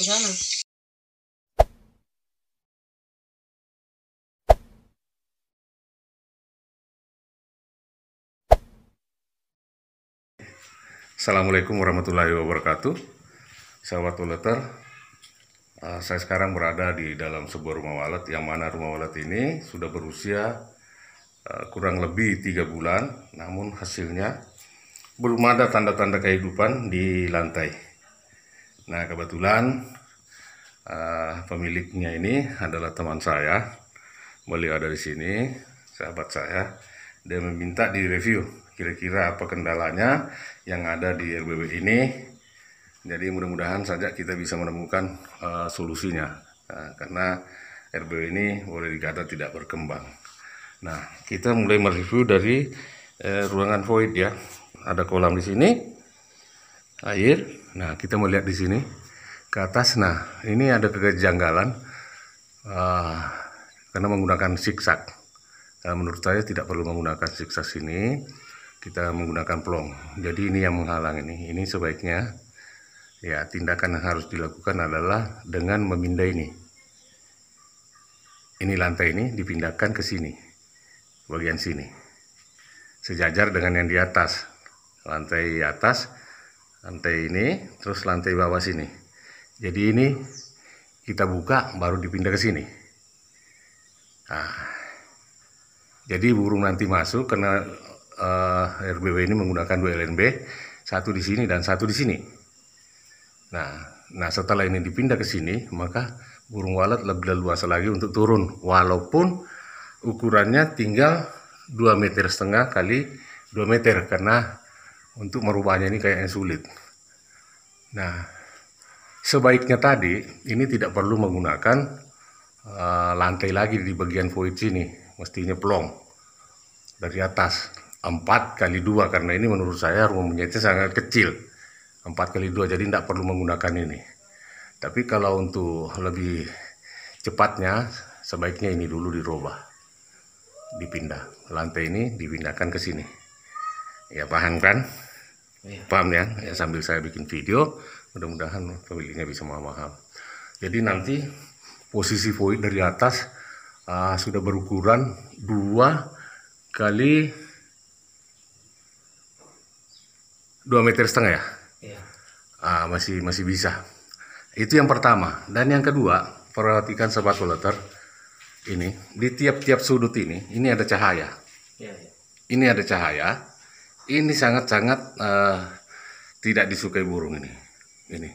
ke sana. Assalamualaikum warahmatullahi wabarakatuh. Sahabat Uleter, saya sekarang berada di dalam sebuah rumah walet, yang mana rumah walet ini sudah berusia kurang lebih 3 bulan, namun hasilnya belum ada tanda-tanda kehidupan di lantai. Nah, kebetulan pemiliknya ini adalah teman saya. Beliau ada di sini, sahabat saya. Dia meminta direview kira-kira apa kendalanya yang ada di RBW ini. Jadi mudah-mudahan saja kita bisa menemukan solusinya, karena RBW ini boleh dikata tidak berkembang. Nah, kita mulai mereview dari ruangan void ya. Ada kolam di sini, air. Nah, kita melihat di sini ke atas. Nah, ini ada kejanggalan karena menggunakan zigzag. Menurut saya tidak perlu menggunakan zigzag sini, kita menggunakan plong. Jadi ini yang menghalang ini. Ini sebaiknya ya, tindakan yang harus dilakukan adalah dengan memindai ini. Ini lantai ini dipindahkan ke sini, bagian sini, sejajar dengan yang di atas. Lantai atas, lantai ini, terus lantai bawah sini. Jadi ini kita buka baru dipindah ke sini. Nah, jadi burung nanti masuk karena RBW ini menggunakan 2 LNB, satu di sini dan satu di sini. Nah, setelah ini dipindah ke sini, maka burung walet lebih leluasa lagi untuk turun, walaupun ukurannya tinggal 2,5 meter kali 2 meter, karena untuk merubahnya ini kayaknya sulit. Nah, sebaiknya tadi ini tidak perlu menggunakan lantai lagi di bagian void sini, mestinya plong dari atas 4 kali 2, karena ini menurut saya rumah menjadi sangat kecil, 4 kali 2, jadi tidak perlu menggunakan ini. Tapi kalau untuk lebih cepatnya, sebaiknya ini dulu dirubah, dipindah, lantai ini dipindahkan ke sini. Ya, paham kan? Ya. Paham ya? Ya, sambil saya bikin video, mudah-mudahan pemiliknya bisa memaham. Jadi nanti posisi void dari atas sudah berukuran 2 kali 2,5 meter ya? Iya. Masih bisa. Itu yang pertama. Dan yang kedua, perhatikan Sobat Uleter, ini di tiap-tiap sudut ini ada cahaya. Iya. Ini ada cahaya. Ini sangat-sangat tidak disukai burung ini.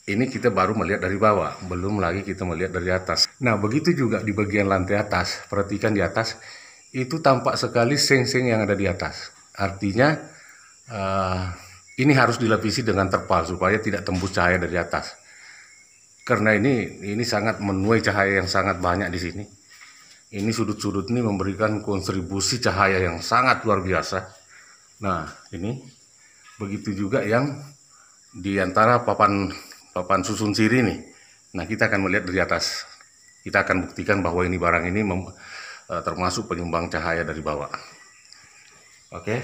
Ini kita baru melihat dari bawah, belum lagi kita melihat dari atas. Nah, begitu juga di bagian lantai atas. Perhatikan di atas, itu tampak sekali seng-seng yang ada di atas. Artinya ini harus dilapisi dengan terpal supaya tidak tembus cahaya dari atas. Karena ini sangat menuai cahaya yang sangat banyak di sini. Ini sudut-sudut ini memberikan kontribusi cahaya yang sangat luar biasa. Nah, ini begitu juga yang di antara papan susun siri nih. Nah, kita akan melihat dari atas. Kita akan buktikan bahwa ini barang ini termasuk penyumbang cahaya dari bawah. Oke,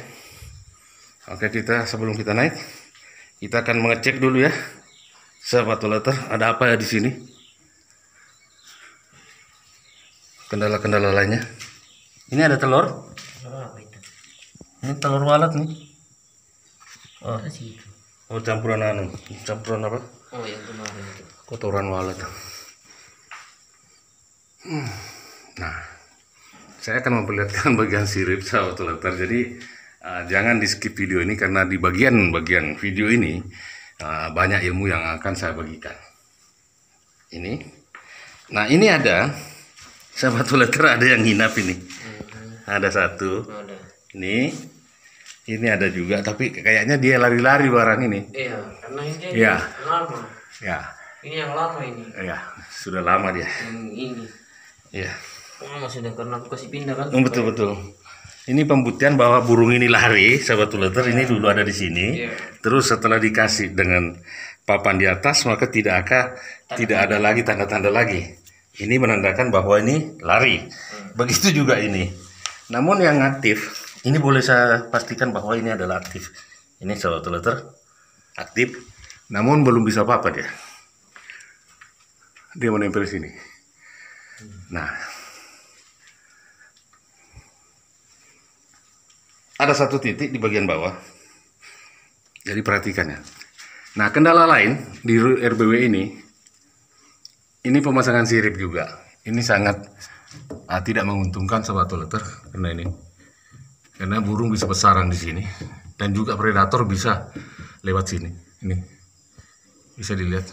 kita sebelum kita naik, kita akan mengecek dulu ya, Sahabat Uleter, ada apa ya di sini? Kendala-kendala lainnya. Ini ada telur. Apa itu? Ini telur walet nih. Oh, Sih itu. campuran campuran apa? Oh, yang kemarin itu. Kotoran walet. Nah, saya akan memperlihatkan bagian sirip, Sahabat Uleter. Jadi jangan di skip video ini, karena di bagian video ini banyak ilmu yang akan saya bagikan. Ini, nah ini ada, Sahabat Uleter, ada yang nginap ini. Ada satu. Ada. Ini ada juga, tapi kayaknya dia lari-lari barang ini. Iya, karena ini Iya. lama. Ya, Ini yang lama ini. ya, sudah lama dia. Yang ini. Ya. Lama sudah, karena aku kasih pindah kan. Betul. Ini pembuktian bahwa burung ini lari, Sahabat Uleter. Ini dulu ada di sini. Iya. Terus setelah dikasih dengan papan di atas, maka tidak ada lagi tanda-tanda lagi. Ini menandakan bahwa ini lari. Begitu juga ini. Namun yang aktif, ini boleh saya pastikan bahwa ini adalah aktif. Ini Sahabat Uleter, aktif. Namun belum bisa apa-apa dia. dia menempel sini. Nah, ada satu titik di bagian bawah. Jadi perhatikan ya. Nah, kendala lain di RBW ini pemasangan sirip juga. Ini sangat tidak menguntungkan sobat toleter karena burung bisa bersarang di sini dan juga predator bisa lewat sini. Ini bisa dilihat.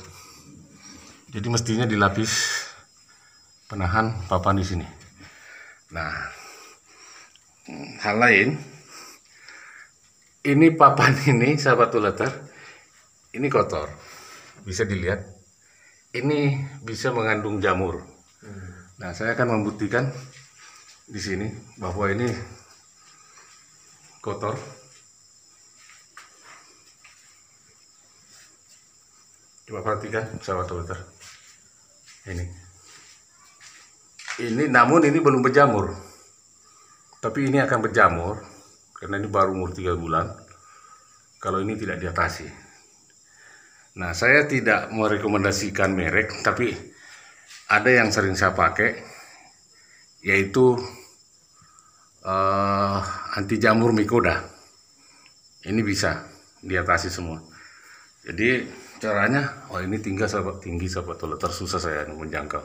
Jadi mestinya dilapis penahan papan di sini. Nah, hal lain, ini papan ini sahabat toleter, ini kotor. Bisa dilihat. Ini bisa mengandung jamur. Nah, saya akan membuktikan di sini bahwa ini kotor. Coba perhatikan sahabat toleter. Ini namun ini belum berjamur. Tapi ini akan berjamur karena ini baru umur 3 bulan. Kalau ini tidak diatasi. Nah, saya tidak merekomendasikan merek, tapi ada yang sering saya pakai, yaitu anti jamur Mikoda. Ini bisa diatasi semua. Jadi caranya, ini tinggi sahabat toleter, susah saya menjangkau.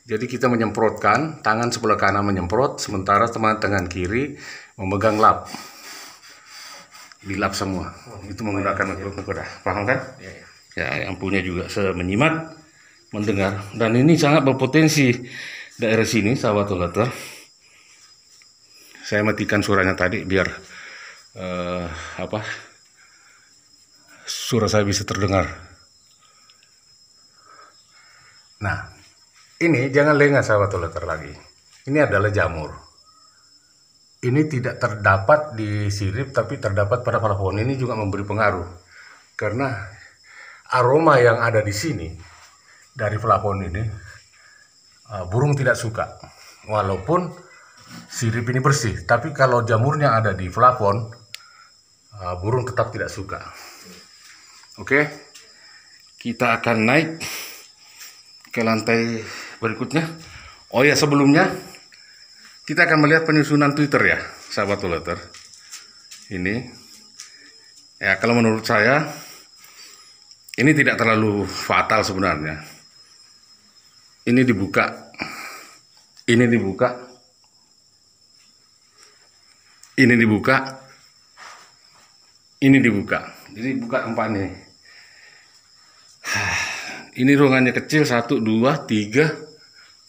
Jadi kita menyemprotkan, tangan sebelah kanan menyemprot, sementara tangan kiri memegang lap. Dilap semua. Itu menggunakan Mikoda. Paham kan? Ya, yang punya juga menyimak, mendengar. Dan ini sangat berpotensi daerah sini, sahabat toleter. Saya matikan suaranya tadi biar suara saya bisa terdengar. Nah, ini jangan lengah sahabat toleter lagi. Ini adalah jamur. Ini tidak terdapat di sirip, tapi terdapat pada plafon. Ini juga memberi pengaruh karena aroma yang ada di sini dari plafon ini burung tidak suka. Walaupun sirip ini bersih, tapi kalau jamurnya ada di plafon, burung tetap tidak suka. Oke, kita akan naik ke lantai berikutnya. Oh ya, sebelumnya kita akan melihat penyusunan Twitter ya, sahabat toleter. Ini, ya kalau menurut saya, ini tidak terlalu fatal sebenarnya. Ini dibuka, ini dibuka, ini dibuka, ini dibuka. Jadi buka tempat ini. Ini ruangannya kecil, 1, 2, 3,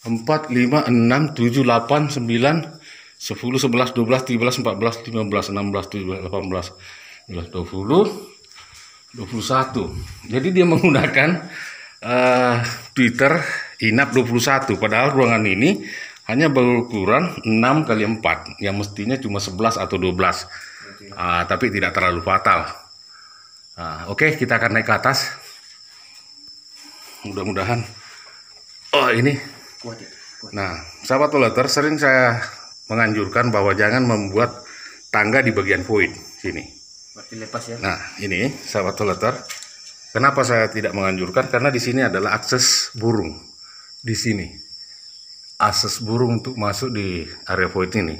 4, 5, 6, 7, 8, 9, 10, 11, 12, 13, 14, 15, 16, 17, 18, 19, 20, 21. Jadi dia menggunakan Twitter INAP 21. Padahal ruangan ini hanya berukuran 6 kali 4. Yang mestinya cuma 11 atau 12. Tapi tidak terlalu fatal. Oke, kita akan naik ke atas. Mudah-mudahan. Oh, ini. Nah, sahabat toleter, sering saya menganjurkan bahwa jangan membuat tangga di bagian void sini. Berarti lepas ya. Nah, ini sahabat toleter, kenapa saya tidak menganjurkan? Karena di sini adalah akses burung. Di sini akses burung untuk masuk di area void ini.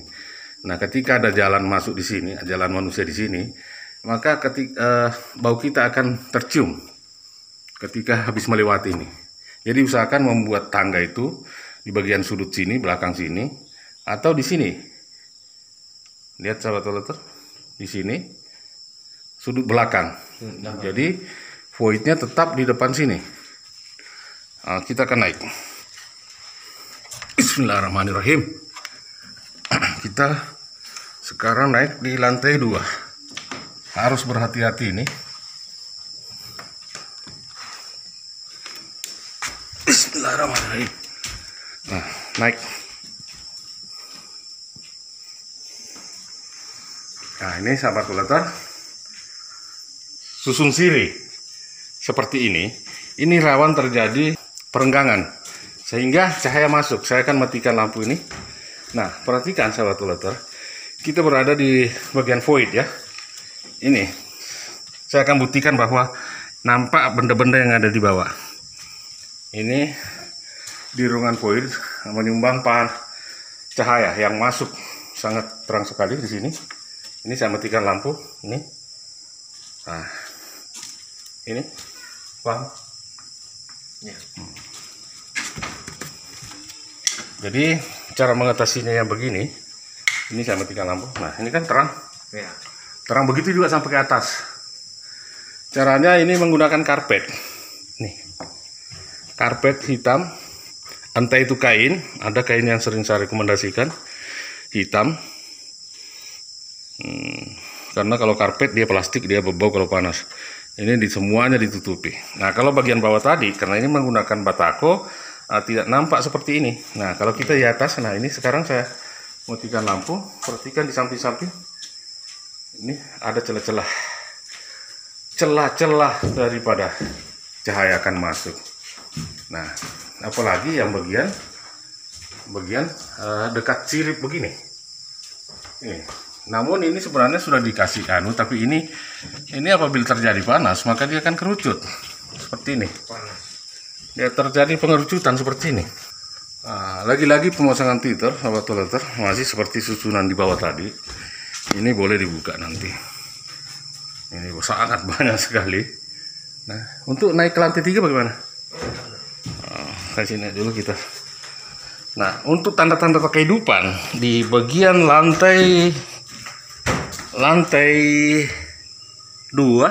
Nah, ketika ada jalan masuk di sini, jalan manusia di sini, maka bau kita akan tercium ketika habis melewati ini. Jadi usahakan membuat tangga itu di bagian sudut sini, belakang sini, atau di sini. Lihat sahabat toleter, di sini sudut belakang. Jadi voidnya tetap di depan sini. Kita akan naik. Bismillahirrahmanirrahim. Kita sekarang naik di lantai 2. Harus berhati-hati ini. Bismillahirrahmanirrahim. Nah, naik. Nah, ini sahabat toleter, susun siri seperti ini rawan terjadi perenggangan sehingga cahaya masuk. Saya akan matikan lampu ini. Nah, perhatikan sahabat toleter, kita berada di bagian void ya. Ini saya akan buktikan bahwa nampak benda-benda yang ada di bawah. Ini di ruangan foil menyumbang cahaya yang masuk sangat terang sekali di sini. Ini saya matikan lampu ini. Nah, ini paham? Ya. Jadi cara mengatasinya yang begini. Ini saya matikan lampu. Nah, ini kan terang. Ya. Terang begitu juga sampai ke atas. Caranya ini menggunakan karpet. Nih. Karpet hitam. Entah itu kain, ada kain yang sering saya rekomendasikan hitam. Karena kalau karpet dia plastik, dia berbau kalau panas. Ini semuanya ditutupi. Nah, kalau bagian bawah tadi, karena ini menggunakan batako, tidak nampak seperti ini. Nah, kalau kita di atas, nah ini sekarang saya matikan lampu. Perhatikan di samping-samping. Ini ada celah-celah. Celah-celah daripada cahaya akan masuk. Nah, apalagi yang bagian dekat sirip begini. Ini. Namun ini sebenarnya sudah dikasih tapi ini apabila terjadi panas maka dia akan kerucut seperti ini. Panas. Dia terjadi pengerucutan seperti ini. Nah, lagi-lagi pemasangan tweeter, sahabat toleter, masih seperti susunan di bawah tadi. Ini boleh dibuka nanti. Ini sangat banyak sekali. Nah, untuk naik ke lantai 3 bagaimana? Ke sini dulu kita. Nah, untuk tanda-tanda kehidupan di bagian lantai 2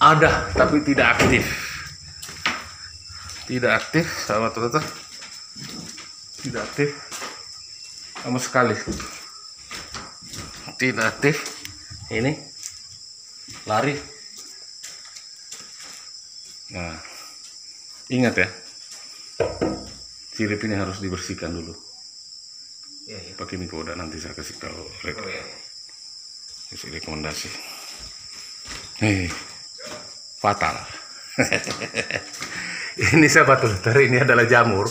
ada tapi tidak aktif. Tidak aktif, sahabat toleter. Tidak aktif sama sekali. Tidak aktif. Ini lari. Nah, ingat ya, sirip ini harus dibersihkan dulu. Ya, ya. Pakai mikoda nanti saya kasih tahu. Oh, ya. Kasih rekomendasi. Fatal. Ini sahabat toleter, ini adalah jamur.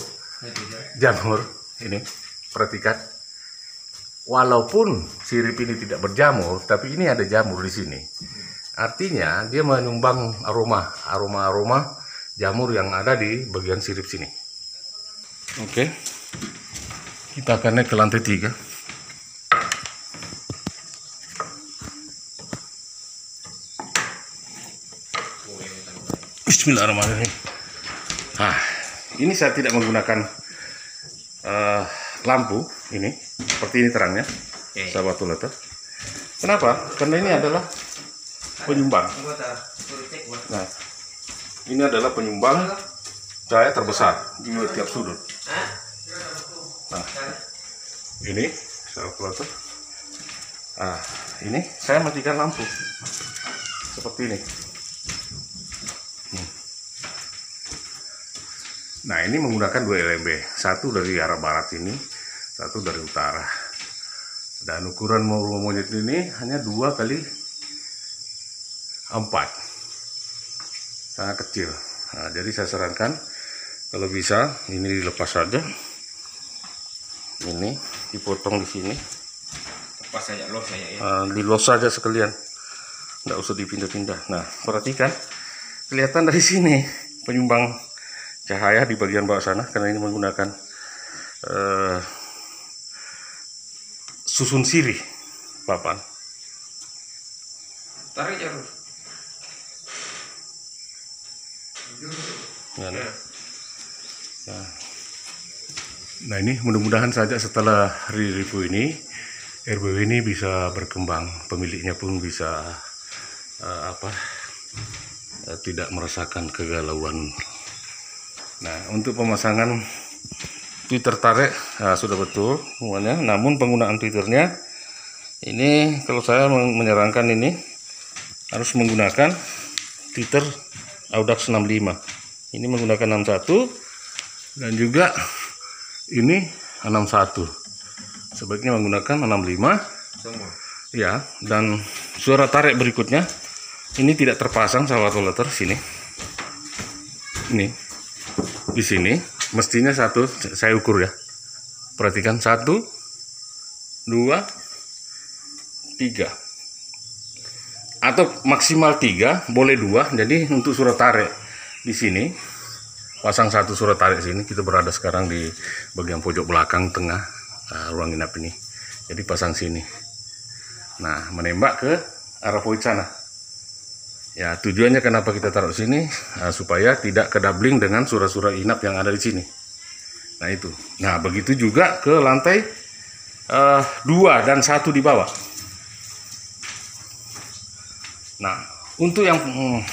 Jamur ini, perhatikan. Walaupun sirip ini tidak berjamur, tapi ini ada jamur di sini. Artinya dia menyumbang aroma jamur yang ada di bagian sirip sini. Oke. Kita akan naik ke lantai 3. Bismillahirrahmanirrahim. Nah, ini saya tidak menggunakan lampu ini, seperti ini terangnya, sahabat toleter. Kenapa? Karena ini adalah penyumbang. Nah, ini adalah penyumbang cahaya terbesar di tiap sudut. Nah, ini sahabat toleter. Nah, ini saya matikan lampu seperti ini. Nah, ini menggunakan 2 LMB, satu dari arah barat ini, satu dari utara. Dan ukuran rumah monyet ini hanya 2x4, sangat kecil. Nah, jadi saya sarankan kalau bisa ini dilepas saja, ini dipotong di sini, Lepas saja, los saja ya. dilos saja sekalian, nggak usah dipindah-pindah. Nah, perhatikan, kelihatan dari sini penyumbang cahaya di bagian bawah sana, karena ini menggunakan susun sirih papan. Tarik jalur. Nah, ini mudah-mudahan saja setelah review ini RBW ini bisa berkembang, pemiliknya pun bisa tidak merasakan kegalauan. Nah, untuk pemasangan tweeter tarik sudah betul semuanya, namun penggunaan tweeternya ini kalau saya menyarankan ini harus menggunakan tweeter Audax 65. Ini menggunakan 61 dan juga ini 61. Sebaiknya menggunakan 65 Semua. ya, dan suara tarik berikutnya ini tidak terpasang sahabat toleter sini. Ini di sini mestinya 1, saya ukur ya, perhatikan 1 2 3 atau maksimal 3, boleh 2. Jadi untuk surat tarik di sini, pasang satu surat tarik sini. Kita berada sekarang di bagian pojok belakang tengah ruang inap ini. Jadi pasang sini. Nah, menembak ke arah void sana. Ya, tujuannya kenapa kita taruh sini, supaya tidak kedabling dengan surat-surat inap yang ada di sini. Nah itu. Nah, begitu juga ke lantai 2 dan 1 di bawah. Nah, untuk yang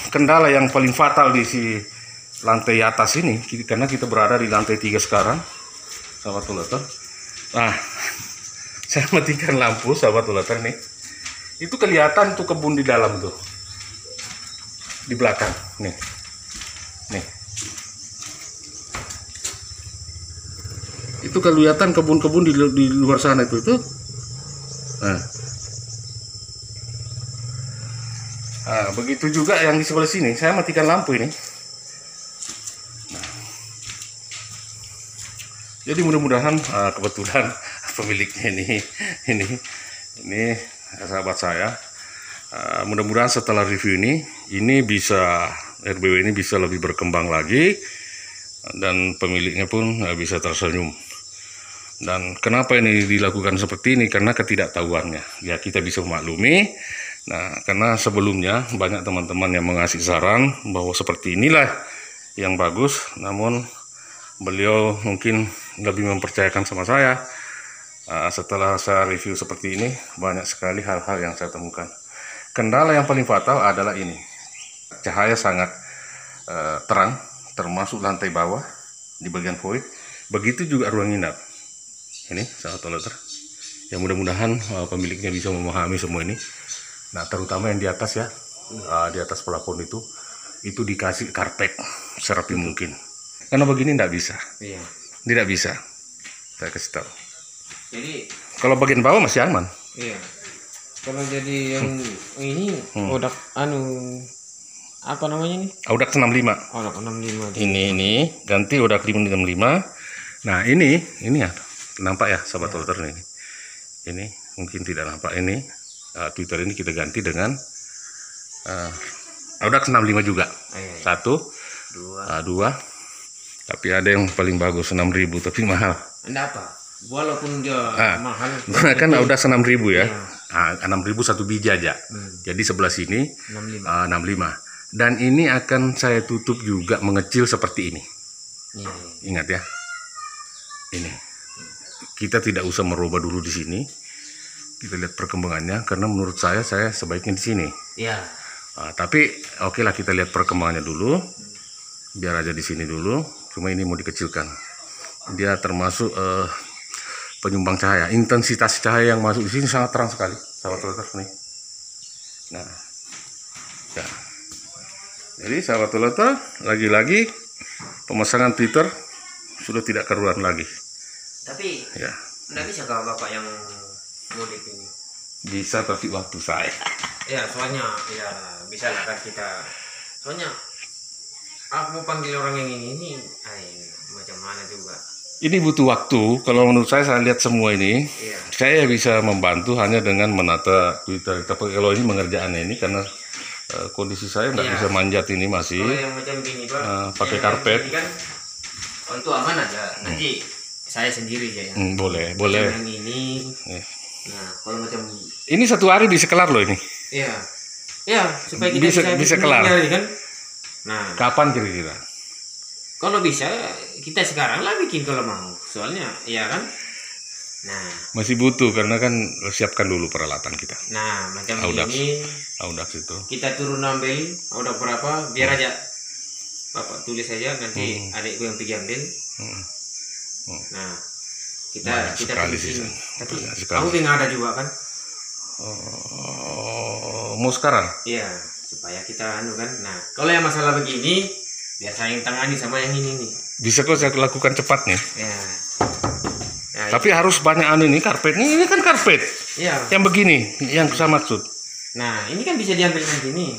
kendala yang paling fatal di si lantai atas ini, karena kita berada di lantai 3 sekarang, sahabat Tulater. Nah, saya matikan lampu, sahabat Tulater nih. Itu kelihatan tuh kebun di dalam tuh, di belakang nih, nih. Itu kelihatan kebun-kebun di luar sana itu. Nah, begitu juga yang di sebelah sini. Saya matikan lampu ini. Nah. Jadi mudah-mudahan kebetulan pemiliknya ini sahabat saya. Mudah-mudahan setelah review ini bisa RBW ini bisa lebih berkembang lagi dan pemiliknya pun bisa tersenyum. Dan kenapa ini dilakukan seperti ini? Karena ketidaktahuannya. Ya, kita bisa memaklumi. Nah, karena sebelumnya banyak teman-teman yang mengasih saran bahwa seperti inilah yang bagus, namun beliau mungkin lebih mempercayakan sama saya. Setelah saya review seperti ini, banyak sekali hal-hal yang saya temukan. Kendala yang paling fatal adalah ini. Cahaya sangat terang, termasuk lantai bawah di bagian void. Begitu juga ruang inap. Ini sahabat Tulater. Ya, mudah-mudahan pemiliknya bisa memahami semua ini. Nah, terutama yang di atas ya, di atas plafon itu dikasih karpet serapi mungkin. Karena begini tidak bisa. Iya. Tidak bisa. Saya kasih tahu. Jadi kalau bagian bawah masih aman. iya. Kalau jadi yang ini odak apa namanya nih? Odak 65. Odak 65. Ini ganti odak 65. Nah, ini ya. Nampak ya sahabat Tulater ini. Ini mungkin tidak nampak ini. Twitter ini kita ganti dengan odak 65 juga. 1, 2. Tapi ada yang paling bagus 6.000 tapi mahal. Anda apa? Walaupun dia mahal. Gunakan odak 6.000 ya. 6.000 satu biji aja. Jadi sebelah sini 65. Dan ini akan saya tutup juga mengecil seperti ini. Ingat ya. Ini. Kita tidak usah merubah dulu di sini. Kita lihat perkembangannya karena menurut saya sebaiknya di sini. Iya. Tapi oke lah, kita lihat perkembangannya dulu. Biar aja di sini dulu. Cuma ini mau dikecilkan. Dia termasuk penyumbang cahaya. Intensitas cahaya yang masuk di sini sangat terang sekali, sahabat Tulater nih. Nah, ya. Jadi sahabat Tulater, lagi-lagi pemasangan Twitter sudah tidak keruan lagi. Tapi ya, enggak bisa kalau bapak yang mudik ini. Bisa, tapi waktu saya. Ya, soalnya ya bisa lah kan kita. Soalnya aku mau panggil orang yang ini macam mana juga. Ini butuh waktu. Kalau menurut saya lihat semua ini, saya bisa membantu hanya dengan menata Twitter. Tapi kalau ini mengerjaannya ini karena kondisi saya nggak bisa manjat ini masih. Kalau yang macam gini Pak, pakai karpet. Kan, untuk aman aja. Nanti saya sendiri aja ya. Boleh. Yang ini. Nah, kalau macam ini satu hari bisa kelar loh ini. Iya, supaya kita bisa kelar. Kan? Nah, kapan kira-kira? Kalau bisa kita sekarang lah bikin kalau mau. Soalnya, iya kan? Nah, masih butuh karena kan siapkan dulu peralatan kita. Nah, macam Audax. ini. Audax itu. Kita turun ambil Audax berapa? Biar aja Bapak tulis saja nanti adikku yang pergi ambil. Nah, kita tulisin. Tapi aku pengen ada juga kan? Mau sekarang? Iya, supaya kita kan. Nah, kalau yang masalah begini, biar saya yang tangani sama yang ini nih. Bisa kok saya lakukan cepat nih. Ya. Nah, tapi harus banyak ini karpetnya. Ini kan karpet. Iya. Yang begini, yang saya maksud. Nah, ini kan bisa diambil nanti nih.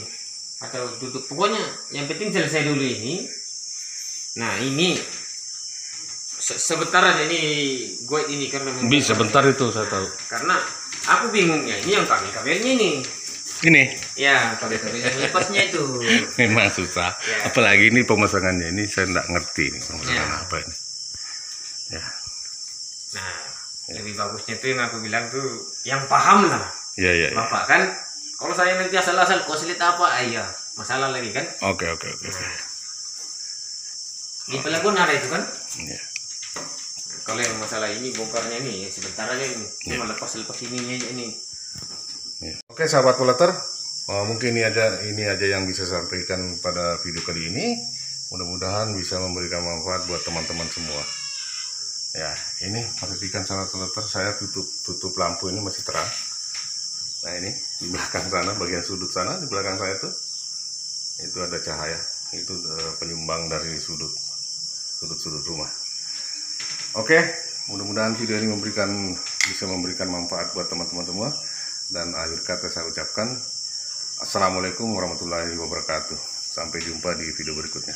Atau tutup. Pokoknya yang penting selesai dulu ini. Nah, ini sebentar aja ini gue ini karena bisa bentar itu saya tahu. Karena aku bingungnya ini yang kabelnya ini. Ini Ya, kalau lepasnya itu. memang susah. Ya. Apalagi ini pemesanannya ini saya nggak ngerti ini pemesanan Ya. apa ini. Ya. Nah, lebih bagusnya tuh yang aku bilang tuh yang paham lah. Ya, ya, ya. Bapak kan, kalau saya nanti asal-asal kok selit apa, iya masalah lagi kan. Oke. Di Pelabuhan ada itu kan. Ya. Kalau yang masalah ini bongkarnya ini sebentar aja ini. Cuma lepas ini aja ini. Ya. Oke sahabat Polater, mungkin ini aja yang bisa saya sampaikan pada video kali ini. Mudah-mudahan bisa memberikan manfaat buat teman-teman semua. Ya, ini perhatikan sahabat Polater, saya tutup lampu ini masih terang. Nah ini di belakang sana, bagian sudut sana di belakang saya itu ada cahaya. Itu penyumbang dari sudut rumah. Oke, mudah-mudahan video ini bisa memberikan manfaat buat teman-teman semua. Dan akhir kata saya ucapkan Assalamualaikum warahmatullahi wabarakatuh. Sampai jumpa di video berikutnya.